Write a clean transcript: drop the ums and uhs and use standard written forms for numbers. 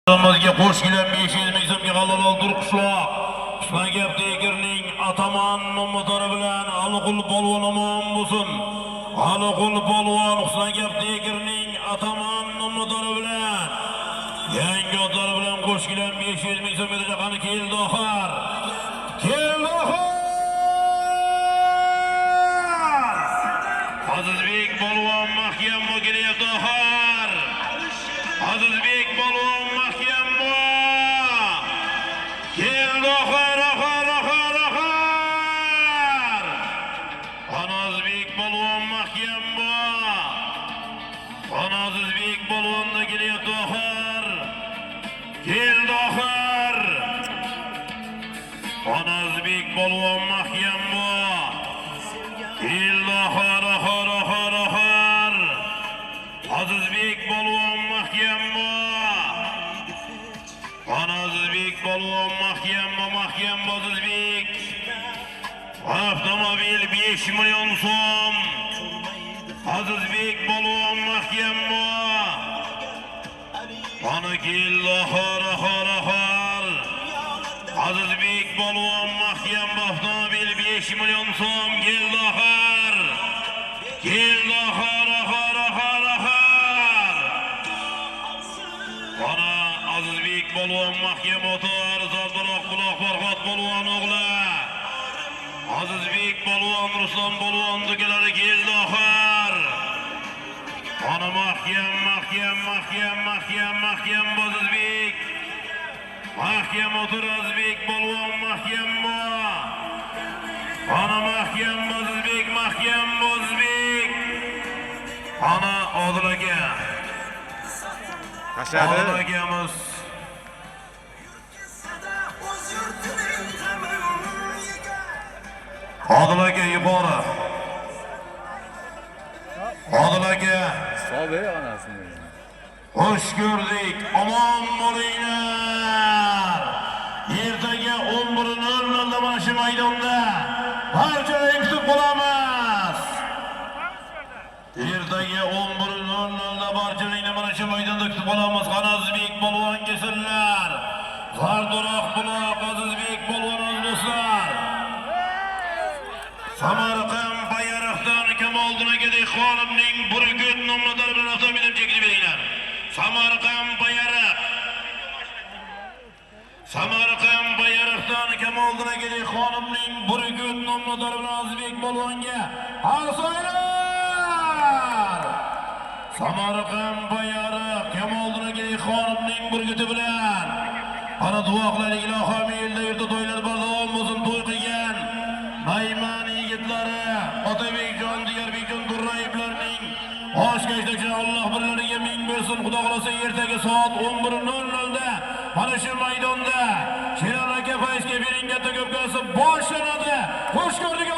Bizga qo'sh kelib 500 ming so'mga halol oldir qishloq. Qishloq Tegirning ataman nomodori bilan Aliqul polvon omon bo'lsin. Aliqul polvon Qishloq Tegirning ataman nomodori bilan yangi otlar bilan qo'sh kelib 500 ming so'mga jaqani keldi oxir. Keldi oxir. Azizbek polvon mahkam kelyapti oxir. Azizbek polvon mahkam keldi oxir. Azizbek polvon mahkam Azizbek polvon da kelyapti oxir. Keldi oxir. Azizbek polvon mahkam keldi oxir. Azizbek polvon mahkam Azizbek polvon mahkam Azizbek avtomobil 5 million so'm. Azizbek polvon mahkam ana keldi oxir. Azizbek polvon mahkam avtomobil 5 million so'm keldi oxir. Keldi oxir. Ana Azizbek polvon mahkam o'tar, Zaldiroq buloq Farhod polvon o'g'li. Azizbek polvon Ruslan polvon do'kalari keldi oxir. Ana mahkam Azizbek. Mahkam o'tar Azizbek polvon mahkam. Ana mahkam Azizbek. Ana Odil aka. Odil akamiz. Odil aka yuqori. Odil aka. Sobe onasini. Xush ko'rdik. Omon bo'linglar. Ertaga 11:00 mana shu maydonda barchalarni kutib qolamiz. Ertaga 11:00 barchalarni mana shu maydonda kutib qolamiz. Azizbek polvon kelsinlar. Zaldiroq buloq Azizbek polvon do'stlar. Samarqand Bayroqdan Kamoliddin aka xonimning Burgut nomlari bilan avtomobil chekib beringlar. Samarqand Bayroqdan Kamoliddin aka xonimning Burgut nomlari bilan Azizbek polvonga alsoylar. Samarqand Bayroq Kamoliddin aka xonimning Burguti bilan ana duo qilaylik ilohim, elda yurtda to'ylar bardavom bo'lsin. To'y qilgan Mayman yigitlari, Otabekjon, Diyarbekjon Durrayevlarning oshkashda Alloh birlariga ming bersin. Xudo xolasa ertaga soat 11:00 da mana shu maydonda Sherali aka Fayzga bering katta ko'pkasi boshlanadi. Xush ko'rdik.